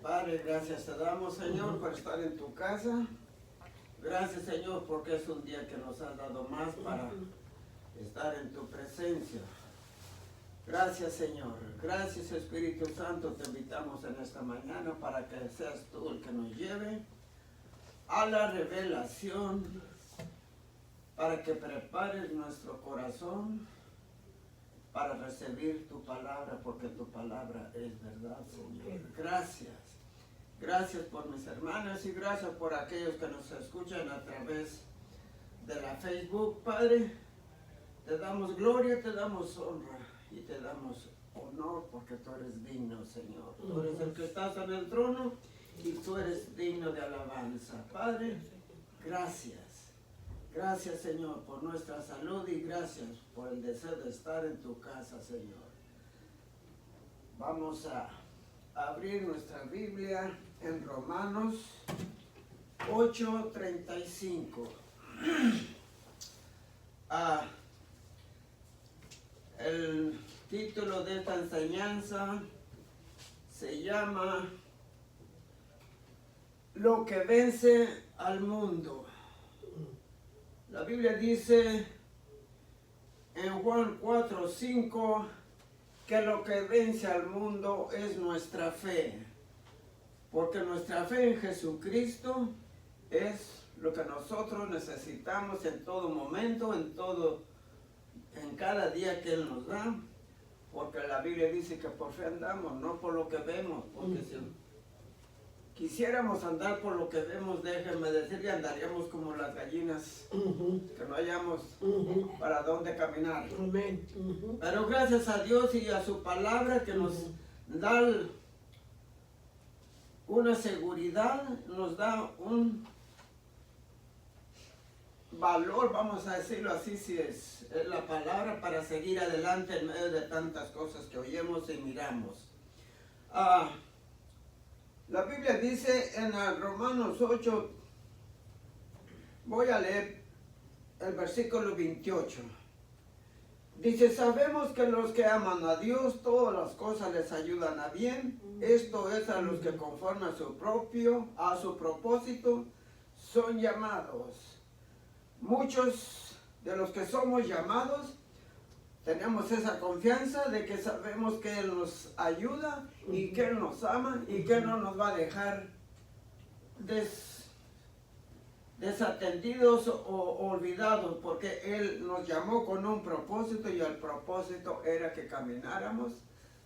Padre, gracias te damos, Señor, por estar en tu casa. Gracias, Señor, porque es un día que nos has dado más para estar en tu presencia. Gracias, Señor. Gracias, Espíritu Santo. Te invitamos en esta mañana para que seas tú el que nos lleve a la revelación, para que prepares nuestro corazón para recibir tu palabra, porque tu palabra es verdad, Señor. Gracias. Gracias por mis hermanas y gracias por aquellos que nos escuchan a través de la Facebook. Padre, te damos gloria, te damos honra y te damos honor porque tú eres digno, Señor. Tú eres el que estás en el trono y tú eres digno de alabanza. Padre, gracias. Gracias, Señor, por nuestra salud y gracias por el deseo de estar en tu casa, Señor. Vamos a abrir nuestra Biblia en Romanos 8:35. El título de esta enseñanza se llama Lo que vence al mundo. La Biblia dice en Juan 4:5 que lo que vence al mundo es nuestra fe, porque nuestra fe en Jesucristo es lo que nosotros necesitamos en todo momento, en cada día que Él nos da, porque la Biblia dice que por fe andamos, no por lo que vemos, porque si quisiéramos andar por lo que vemos, déjenme decir que andaríamos como las gallinas, que no hayamos para dónde caminar. Pero gracias a Dios y a su palabra que nos da una seguridad, nos da un valor, vamos a decirlo así, si es la palabra, para seguir adelante en medio de tantas cosas que oímos y miramos. La Biblia dice en Romanos 8, voy a leer el versículo 28. Dice, sabemos que los que aman a Dios, todas las cosas les ayudan a bien. Esto es a los que conforme a su propósito, son llamados. Muchos de los que somos llamados, tenemos esa confianza de que sabemos que Él nos ayuda y que Él nos ama y que Él no nos va a dejar desatendidos o olvidados, porque Él nos llamó con un propósito y el propósito era que camináramos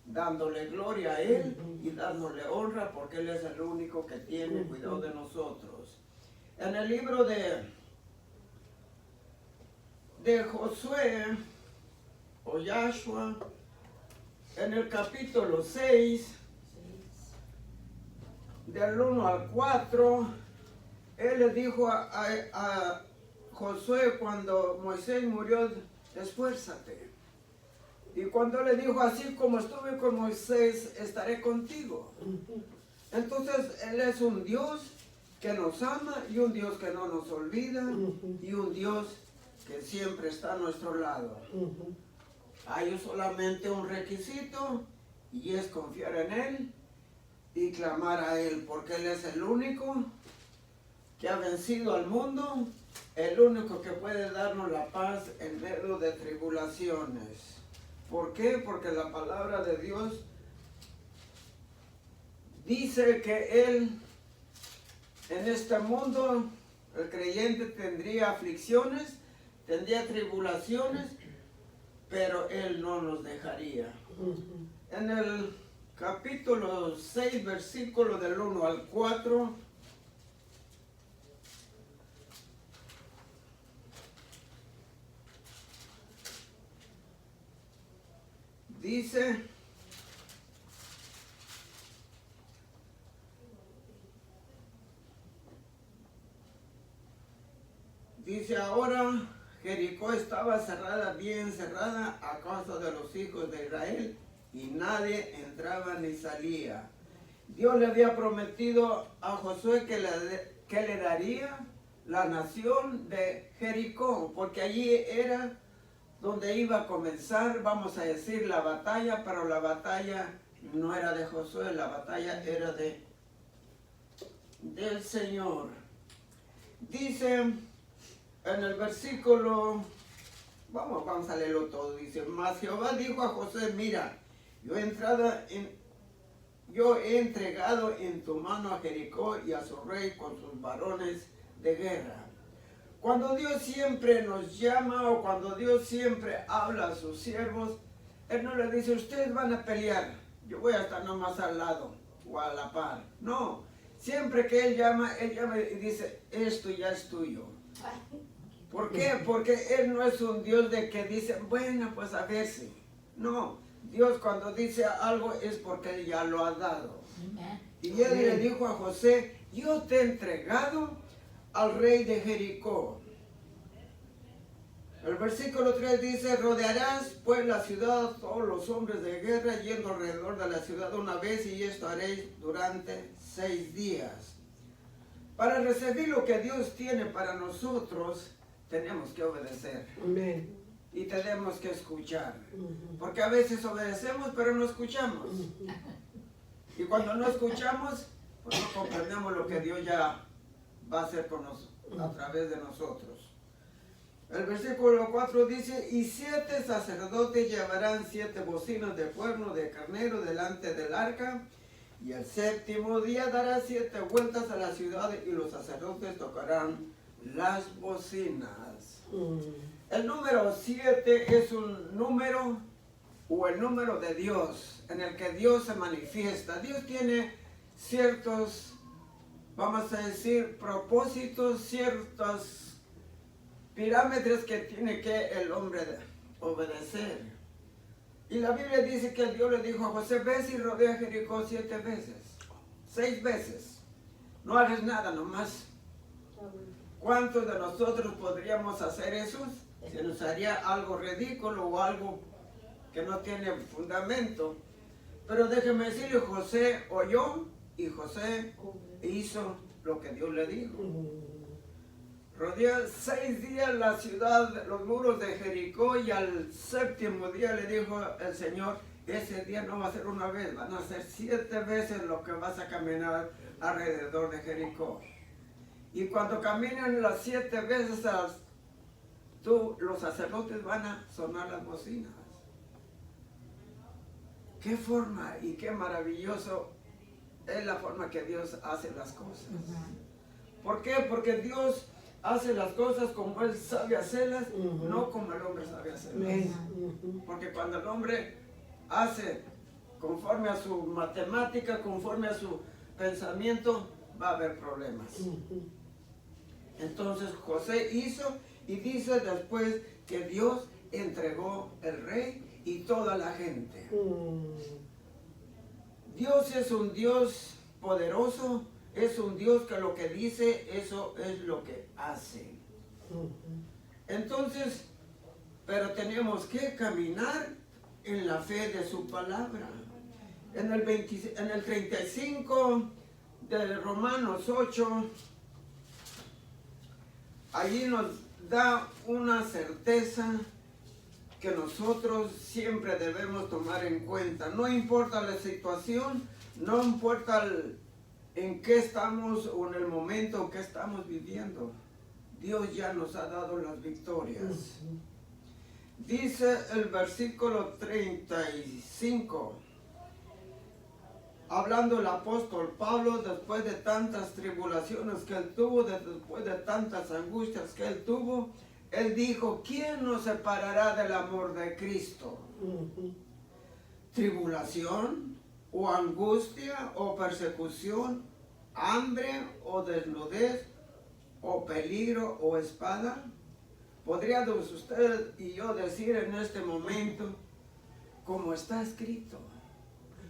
dándole gloria a Él y dándole honra, porque Él es el único que tiene cuidado de nosotros. En el libro de Josué o Yahshua, en el capítulo 6, del 1 al 4, Él le dijo a Josué cuando Moisés murió, esfuérzate. Y cuando le dijo, así como estuve con Moisés, estaré contigo. Entonces, Él es un Dios que nos ama y un Dios que no nos olvida y un Dios que siempre está a nuestro lado. Hay solamente un requisito y es confiar en Él y clamar a Él, porque Él es el único que ha vencido al mundo, el único que puede darnos la paz en medio de tribulaciones. ¿Por qué? Porque la palabra de Dios dice que Él, en este mundo, el creyente tendría aflicciones, tendría tribulaciones, pero Él no nos dejaría. En el capítulo 6, versículo del 1 al 4, dice, ahora Jericó estaba cerrada, bien cerrada, a causa de los hijos de Israel, y nadie entraba ni salía. Dios le había prometido a Josué que le daría la nación de Jericó, porque allí era donde iba a comenzar, vamos a decir, la batalla, pero la batalla no era de Josué, la batalla era de del Señor. Dice en el versículo, vamos a leerlo todo, dice, mas Jehová dijo a José, mira, yo he entregado en tu mano a Jericó y a su rey con sus varones de guerra. Cuando Dios siempre nos llama o cuando Dios siempre habla a sus siervos, Él no le dice, ustedes van a pelear, yo voy a estar nomás al lado o a la par. No, siempre que Él llama y dice, esto ya es tuyo. ¿Por qué? Porque Él no es un Dios de que dice, bueno, pues a ver si. No, Dios cuando dice algo es porque Él ya lo ha dado. Y Él le dijo a José, yo te he entregado al rey de Jericó. El versículo 3 dice, rodearás pues la ciudad todos los hombres de guerra yendo alrededor de la ciudad una vez y esto haréis durante 6 días. Para recibir lo que Dios tiene para nosotros, tenemos que obedecer. Amén. Y tenemos que escuchar. Porque a veces obedecemos pero no escuchamos. Y cuando no escuchamos, pues no comprendemos lo que Dios ya va a hacer con nosotros, a través de nosotros. El versículo 4 dice, y 7 sacerdotes llevarán 7 bocinas de cuerno de carnero delante del arca, y el 7º día dará 7 vueltas a la ciudad y los sacerdotes tocarán las bocinas. El número 7 es un número o el número de Dios, en el que Dios se manifiesta. Dios tiene ciertos, vamos a decir, propósitos, ciertos parámetros que tiene que el hombre obedecer. Y la Biblia dice que Dios le dijo a José, ves y rodea Jericó 7 veces, 6 veces. No hagas nada nomás. ¿Cuántos de nosotros podríamos hacer eso? Se nos haría algo ridículo o algo que no tiene fundamento. Pero déjeme decirle, José oyó y José hizo lo que Dios le dijo. Rodeó 6 días la ciudad, los muros de Jericó, y al 7º día le dijo el Señor, ese día no va a ser una vez, van a ser 7 veces lo que vas a caminar alrededor de Jericó. Y cuando caminen las 7 veces, los sacerdotes van a sonar las bocinas. Qué forma y qué maravilloso es la forma que Dios hace las cosas. ¿Por qué? Porque Dios hace las cosas como Él sabe hacerlas, no como el hombre sabe hacerlas. Porque cuando el hombre hace conforme a su matemática, conforme a su pensamiento, va a haber problemas. Entonces José hizo y dice después que Dios entregó el rey y toda la gente. Dios es un Dios poderoso, es un Dios que lo que dice, eso es lo que hace. Entonces, pero tenemos que caminar en la fe de su palabra. En el 35 de Romanos 8, allí nos da una certeza que nosotros siempre debemos tomar en cuenta. No importa la situación, no importa en qué estamos o en el momento que estamos viviendo. Dios ya nos ha dado las victorias. Dice el versículo 35, hablando el apóstol Pablo, después de tantas tribulaciones que él tuvo, después de tantas angustias que él tuvo, él dijo, ¿quién nos separará del amor de Cristo? ¿Tribulación o angustia o persecución, hambre o desnudez o peligro o espada? ¿Podría usted y yo decir en este momento, como está escrito,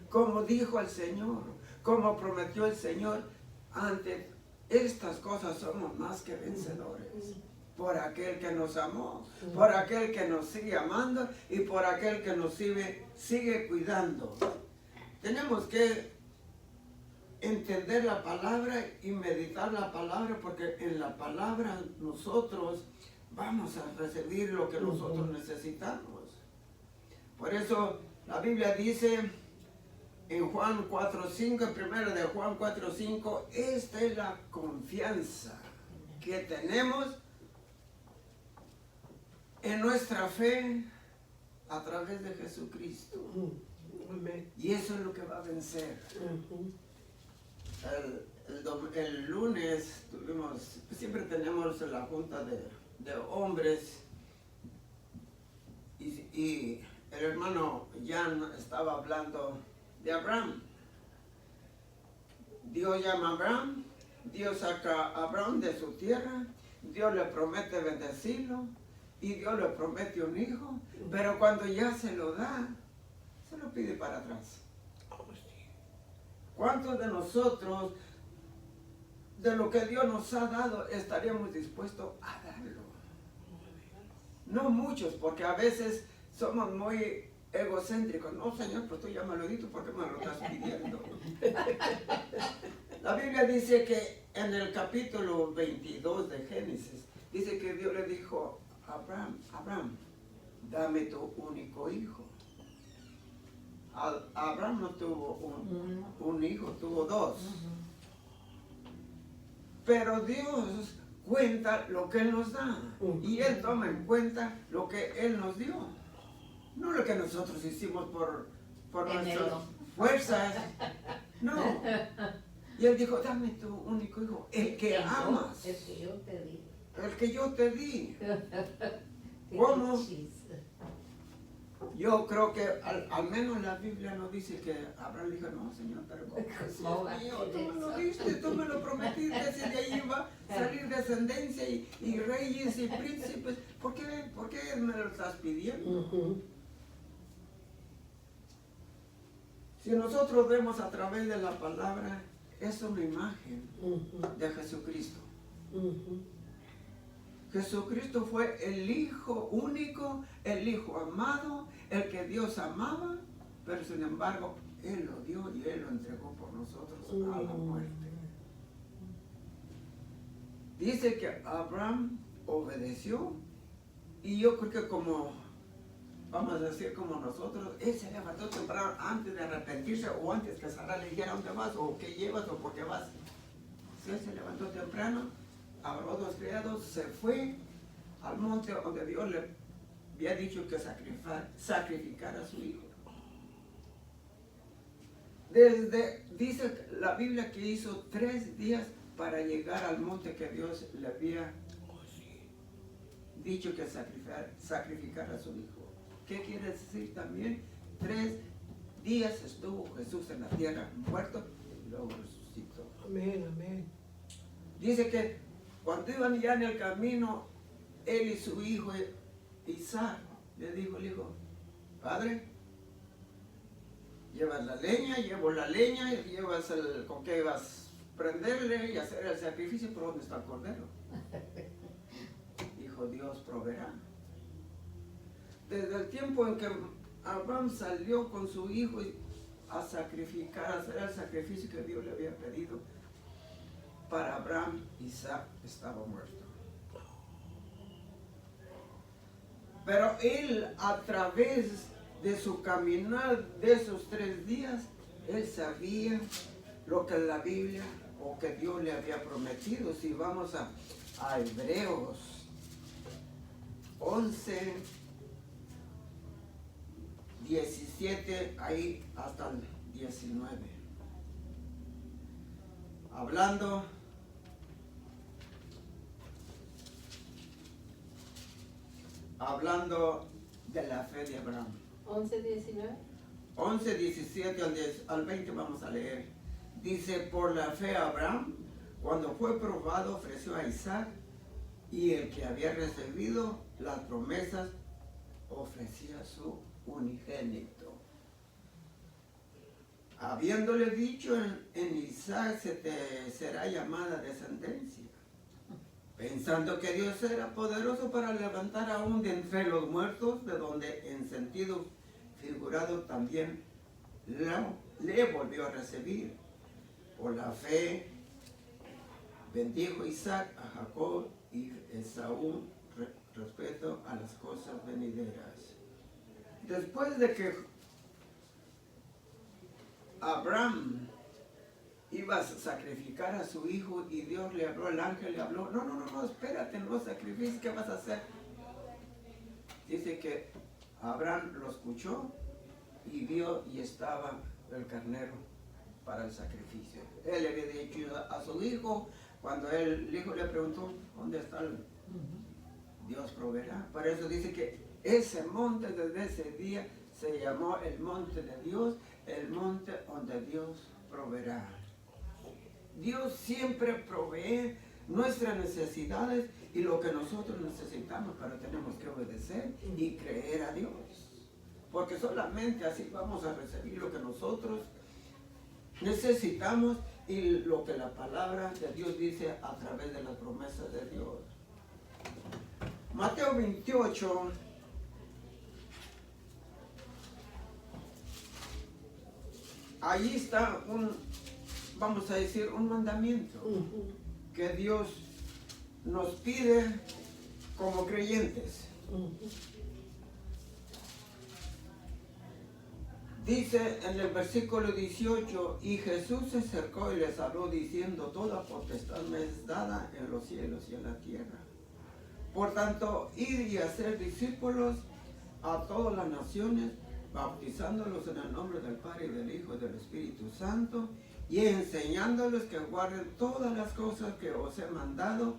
como dijo el Señor, como prometió el Señor, ante estas cosas somos más que vencedores? Por aquel que nos amó, por aquel que nos sigue amando y por aquel que nos sigue cuidando. Tenemos que entender la palabra y meditar la palabra, porque en la palabra nosotros vamos a recibir lo que nosotros necesitamos. Por eso la Biblia dice en Juan 4:5, en primero de Juan 4:5, esta es la confianza que tenemos en nuestra fe a través de Jesucristo. Y eso es lo que va a vencer. El lunes tuvimos, siempre tenemos la junta de hombres y el hermano Jan estaba hablando de Abraham. Dios llama a Abraham, Dios saca a Abraham de su tierra, Dios le promete bendecirlo y Dios le promete un hijo, pero cuando ya se lo da, se lo pide para atrás. ¿Cuántos de nosotros, de lo que Dios nos ha dado, estaríamos dispuestos a darlo? No muchos, porque a veces somos muy egocéntricos. No, Señor, pues tú ya me lo diste, ¿por qué me lo estás pidiendo? La Biblia dice que en el capítulo 22 de Génesis, dice que Dios le dijo a Abraham, Abraham, dame tu único hijo. Abraham no tuvo un hijo, tuvo dos. Pero Dios cuenta lo que Él nos da. Y Él toma en cuenta lo que Él nos dio. No lo que nosotros hicimos por nuestras fuerzas. No. Y Él dijo, dame tu único hijo, el que amas. El que yo te di. El que yo te di. ¿Cómo? Yo creo que al menos la Biblia nos dice que Abraham dijo, no, Señor, pero ¿cómo es mío? Tú me lo diste, tú me lo prometiste, si de ahí iba a salir descendencia y reyes y príncipes. ¿Por qué me lo estás pidiendo? Si nosotros vemos a través de la palabra, es una imagen de Jesucristo. Jesucristo fue el Hijo único, el Hijo amado, el que Dios amaba, pero sin embargo, Él lo dio y Él lo entregó por nosotros a la muerte. Dice que Abraham obedeció y yo creo que como, vamos a decir como nosotros, Él se levantó temprano antes de arrepentirse o antes que Sara le dijera dónde vas o qué llevas o por qué vas. Si Él se levantó temprano, agarró dos criados, se fue al monte donde Dios le había dicho que sacrificara a su hijo. Dice la Biblia que hizo 3 días para llegar al monte que Dios le había dicho que sacrificara a su hijo. ¿Qué quiere decir también? 3 días estuvo Jesús en la tierra muerto y luego resucitó. Amén, amén. Dice que cuando iban ya en el camino, él y su hijo Isaac, le dijo el hijo, Padre, llevas la leña, llevo la leña, y llevas con qué vas a prenderle y hacer el sacrificio, pero ¿dónde está el cordero? Dijo, Dios proveerá. Desde el tiempo en que Abraham salió con su hijo a sacrificar, a hacer el sacrificio que Dios le había pedido, para Abraham, Isaac estaba muerto. Pero él, a través de su caminar de esos 3 días, él sabía lo que la Biblia o que Dios le había prometido. Si vamos a Hebreos 11, 17, ahí hasta el 19. Hablando de la fe de Abraham. 11, 19. 11, 17 al 20 vamos a leer. Dice, por la fe Abraham, cuando fue probado, ofreció a Isaac, y el que había recibido las promesas, ofrecía su unigénito. Habiéndole dicho, en Isaac será llamada descendencia. Pensando que Dios era poderoso para levantar aún de entre los muertos, de donde en sentido figurado también le volvió a recibir. Por la fe bendijo Isaac a Jacob y Esaú respecto a las cosas venideras. Después de que Abraham iba a sacrificar a su hijo y Dios le habló, el ángel le habló, no, espérate, no sacrifiques, ¿qué vas a hacer? Dice que Abraham lo escuchó y vio y estaba el carnero para el sacrificio. Él le había dicho a su hijo, cuando el hijo le preguntó, ¿dónde está Dios proveerá? Por eso dice que ese monte desde ese día se llamó el monte de Dios, el monte donde Dios proveerá. Dios siempre provee nuestras necesidades y lo que nosotros necesitamos, pero tenemos que obedecer y creer a Dios. Porque solamente así vamos a recibir lo que nosotros necesitamos y lo que la palabra de Dios dice a través de las promesas de Dios. Mateo 28. Allí está vamos a decir, un mandamiento que Dios nos pide como creyentes. Dice en el versículo 18, y Jesús se acercó y les habló diciendo, toda potestad me es dada en los cielos y en la tierra. Por tanto, id y hacer discípulos a todas las naciones, bautizándolos en el nombre del Padre y del Hijo y del Espíritu Santo, y enseñándoles que guarden todas las cosas que os he mandado,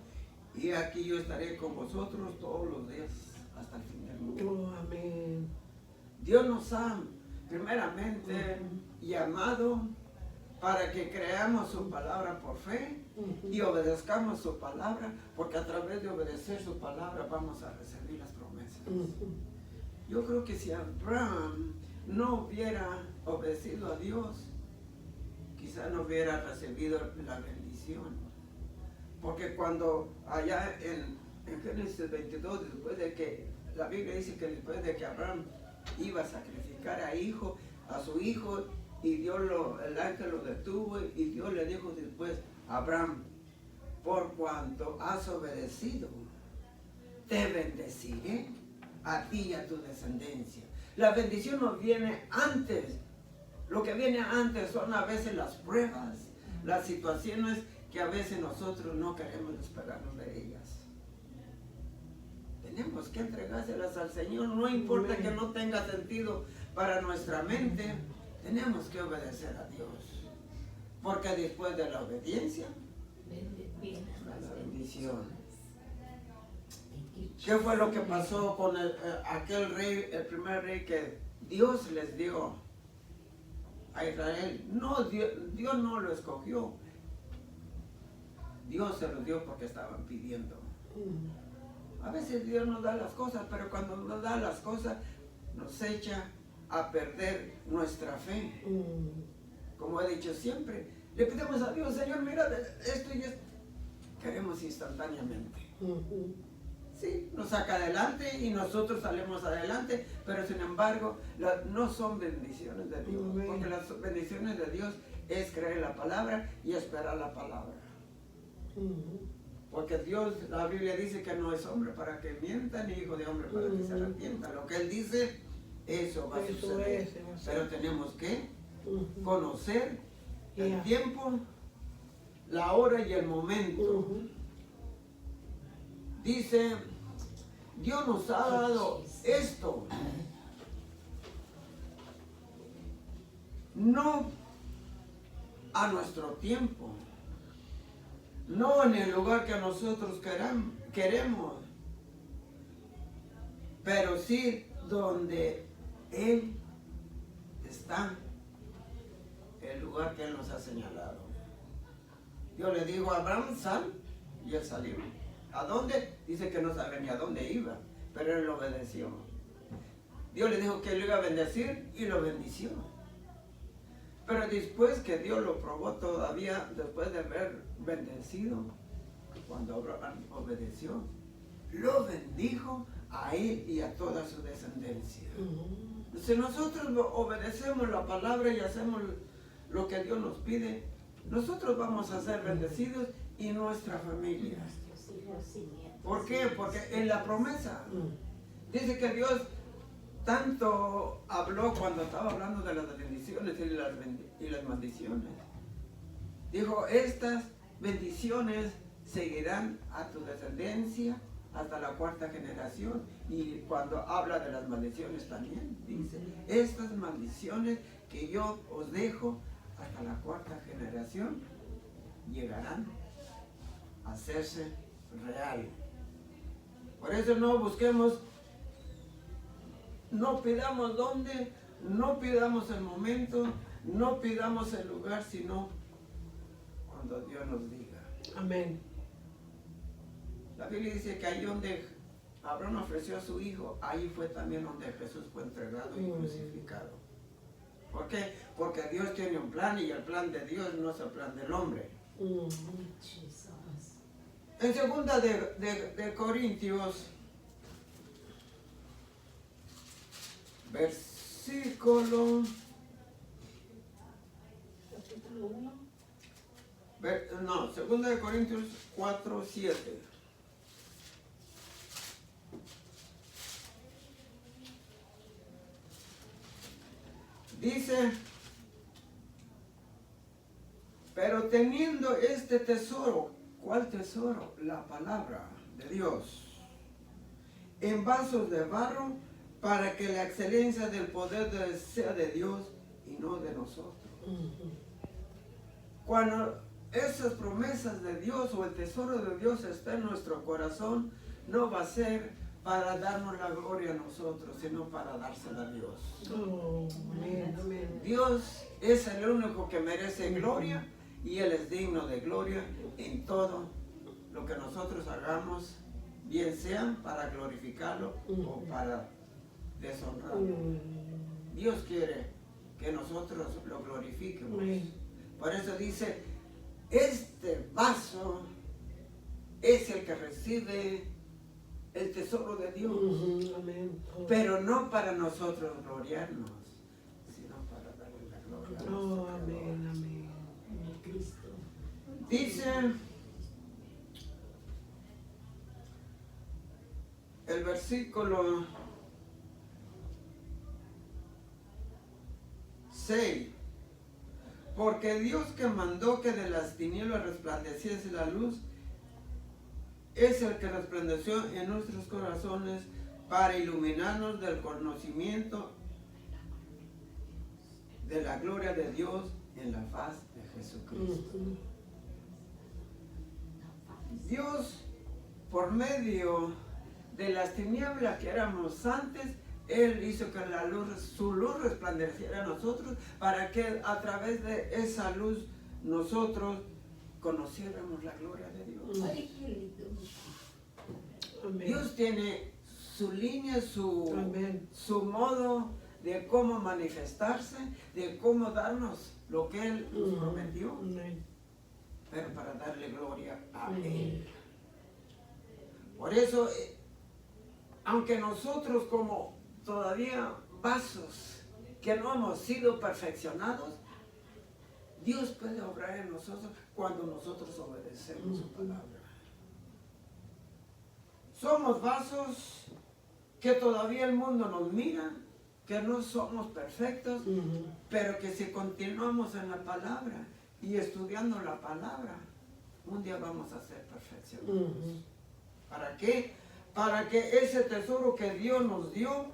y aquí yo estaré con vosotros todos los días hasta el fin del mundo. Oh, amén. Dios nos ha primeramente llamado para que creamos su palabra por fe y obedezcamos su palabra, porque a través de obedecer su palabra vamos a recibir las promesas. Yo creo que si Abraham no hubiera obedecido a Dios, quizá no hubiera recibido la bendición. Porque cuando allá en Génesis 22, después de que la Biblia dice que después de que Abraham iba a sacrificar a su hijo, y el ángel lo detuvo, y Dios le dijo después, Abraham, por cuanto has obedecido, te bendeciré a ti y a tu descendencia. La bendición nos viene antes. Lo que viene antes son a veces las pruebas, las situaciones que a veces nosotros no queremos despegarnos de ellas. Tenemos que entregárselas al Señor, no importa que no tenga sentido para nuestra mente, tenemos que obedecer a Dios. Porque después de la obediencia, la bendición. ¿Qué fue lo que pasó con aquel rey, el primer rey que Dios les dio a Israel? No, Dios no lo escogió. Dios se lo dio porque estaban pidiendo. A veces Dios nos da las cosas, pero cuando nos da las cosas, nos echa a perder nuestra fe. Como he dicho siempre, le pedimos a Dios, Señor, mira esto y esto. Queremos instantáneamente. Sí, nos saca adelante y nosotros salimos adelante, pero sin embargo no son bendiciones de Dios, porque las bendiciones de Dios es creer la palabra y esperar la palabra. Porque Dios, la Biblia dice que no es hombre para que mienta, ni hijo de hombre para que se arrepienta. Lo que Él dice, eso va a suceder. Pero tenemos que conocer el tiempo, la hora y el momento. Dice, Dios nos ha dado esto, no a nuestro tiempo, no en el lugar que nosotros queremos, pero sí donde Él está, el lugar que Él nos ha señalado. Yo le digo a Abraham, sal, y él salió. ¿A dónde? Dice que no sabía ni a dónde iba, pero él lo obedeció. Dios le dijo que lo iba a bendecir y lo bendició. Pero después que Dios lo probó todavía, después de haber bendecido, cuando Abraham obedeció, lo bendijo a él y a toda su descendencia. Si nosotros obedecemos la palabra y hacemos lo que Dios nos pide, nosotros vamos a ser bendecidos y nuestra familia. ¿Por qué? Porque en la promesa dice que Dios tanto habló cuando estaba hablando de las bendiciones y las maldiciones. Dijo, estas bendiciones seguirán a tu descendencia hasta la 4ª generación. Y cuando habla de las maldiciones también, dice, estas maldiciones que yo os dejo hasta la 4ª generación llegarán a hacerse real. Por eso no busquemos, no pidamos dónde, no pidamos el momento, no pidamos el lugar, sino cuando Dios nos diga. Amén. La Biblia dice que ahí donde Abraham ofreció a su hijo, ahí fue también donde Jesús fue entregado y crucificado. ¿Por qué? Porque Dios tiene un plan y el plan de Dios no es el plan del hombre. En 2 de Corintios, versículo, Capítulo 1. no, 2 de Corintios 4:7. Dice, pero teniendo este tesoro, ¿cuál tesoro? La palabra de Dios, en vasos de barro, para que la excelencia del poder sea de Dios y no de nosotros. Cuando esas promesas de Dios o el tesoro de Dios está en nuestro corazón, no va a ser para darnos la gloria a nosotros, sino para dársela a Dios. Amén, amén. Dios es el único que merece gloria y Él es digno de gloria en todo lo que nosotros hagamos, bien sea para glorificarlo o para deshonrarlo. Dios quiere que nosotros lo glorifiquemos. Por eso dice, este vaso es el que recibe el tesoro de Dios, pero no para nosotros gloriarnos, sino para darle la gloria a nuestro Creador. Amén, amén. Cristo. Dice el versículo 6, porque Dios que mandó que de las tinieblas resplandeciese la luz, es el que resplandeció en nuestros corazones para iluminarnos del conocimiento de la gloria de Dios en la faz de Jesucristo. Dios, por medio de las tinieblas que éramos antes, Él hizo que la luz, su luz resplandeciera a nosotros, para que a través de esa luz nosotros conociéramos la gloria de Dios. Ay, qué lindo. Amén. Dios tiene su línea, Amén. su modo de cómo manifestarse, de cómo darnos lo que Él nos prometió, Amén. pero para darle gloria a Amén. Él. Por eso, aunque nosotros como todavía vasos que no hemos sido perfeccionados, Dios puede obrar en nosotros cuando nosotros obedecemos su palabra. Somos vasos que todavía el mundo nos mira, que no somos perfectos, pero que si continuamos en la palabra y estudiando la palabra, un día vamos a ser perfeccionados. ¿Para qué? Para que ese tesoro que Dios nos dio,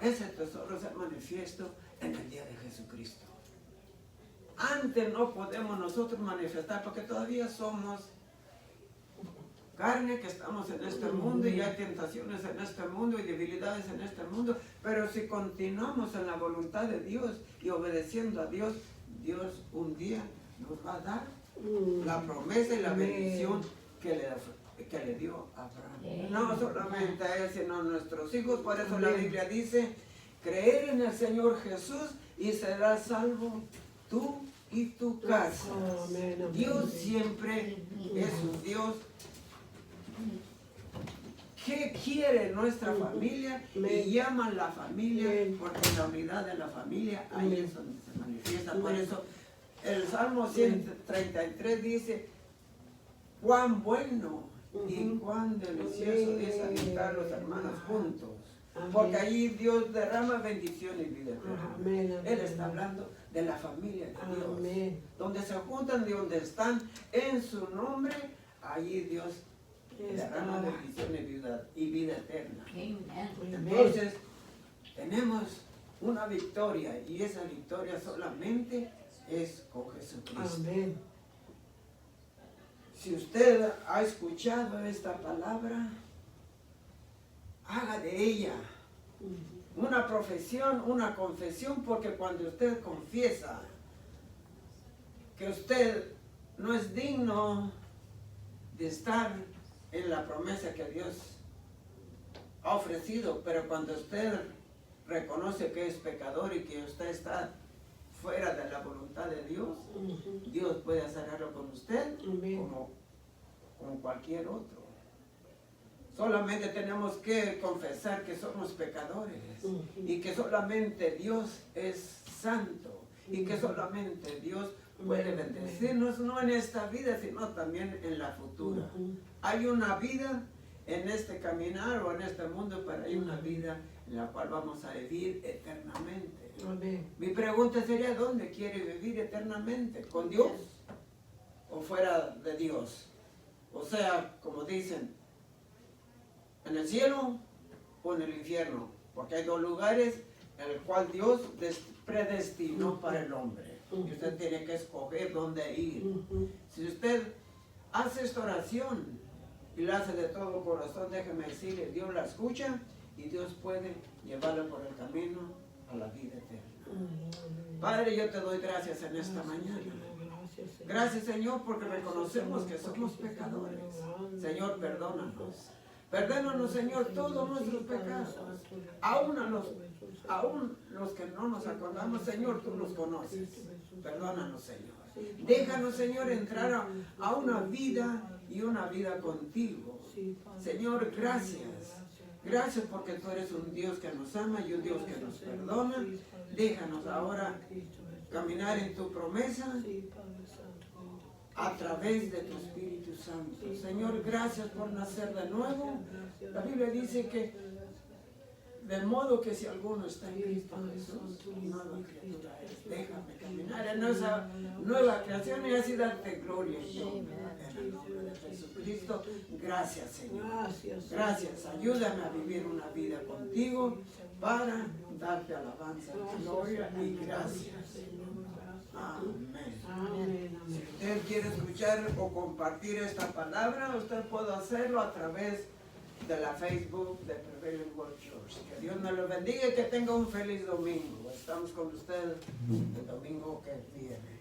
ese tesoro sea manifiesto en el día de Jesucristo. Antes no podemos nosotros manifestar porque todavía somos carne que estamos en este mundo y hay tentaciones en este mundo y debilidades en este mundo, pero si continuamos en la voluntad de Dios y obedeciendo a Dios, Dios un día nos va a dar la promesa y la bendición que le dio a Abraham. No solamente a él, sino a nuestros hijos. Por eso la Biblia dice, creer en el Señor Jesús y serás salvo tú y tu casa. Dios siempre es un Dios que quiere nuestra familia y llama a la familia, porque la unidad de la familia ahí es donde se manifiesta. Por eso el Salmo 133 dice, cuán bueno y cuán delicioso es habitar los hermanos juntos. Amén. Porque allí Dios derrama bendición y vida eterna. Amén, amén. Él está hablando de la familia de Dios. Amén. Donde se juntan, de donde están en su nombre, allí Dios derrama Está. bendición y vida eterna. Amen. Entonces, tenemos una victoria y esa victoria solamente es con Jesucristo. Amén. Si usted ha escuchado esta palabra, haga de ella una profesión, una confesión, porque cuando usted confiesa que usted no es digno de estar en la promesa que Dios ha ofrecido, pero cuando usted reconoce que es pecador y que usted está fuera de la voluntad de Dios, Dios puede hacer algo con usted Amén. como con cualquier otro. Solamente tenemos que confesar que somos pecadores y que solamente Dios es santo y que solamente Dios puede bendecirnos, no en esta vida, sino también en la futura. Hay una vida en este caminar o en este mundo, pero hay una vida en la cual vamos a vivir eternamente. Amén. Mi pregunta sería, ¿dónde quiere vivir eternamente? ¿Con Dios o fuera de Dios? O sea, como dicen, ¿en el cielo o en el infierno? Porque hay dos lugares en el cual Dios predestinó para el hombre. Y usted tiene que escoger dónde ir. Si usted hace esta oración y la hace de todo corazón, déjeme decirle, Dios la escucha y Dios puede llevarla por el camino a la vida eterna. Padre, yo te doy gracias en esta mañana. Gracias, Señor, porque reconocemos que somos pecadores. Señor, perdónanos. Perdónanos, Señor, todos nuestros pecados. Aún los que no nos acordamos, Señor, tú los conoces. Perdónanos, Señor. Déjanos, Señor, entrar a una vida y una vida contigo. Señor, gracias. Gracias porque tú eres un Dios que nos ama y un Dios que nos perdona. Déjanos ahora caminar en tu promesa a través de tu Espíritu Santo. Señor, gracias por nacer de nuevo. La Biblia dice que de modo que si alguno está en Cristo Jesús, nueva criatura es. Déjame caminar en esa nueva creación y así darte gloria y honra. En el nombre de Jesucristo, gracias, Señor. Gracias, ayúdame a vivir una vida contigo para darte alabanza, gloria y gracias. Amén. Amén. Si usted quiere escuchar o compartir esta palabra, usted puede hacerlo a través de la Facebook de Prevailing World Church. Que Dios me lo bendiga y que tenga un feliz domingo. Estamos con usted el domingo que viene.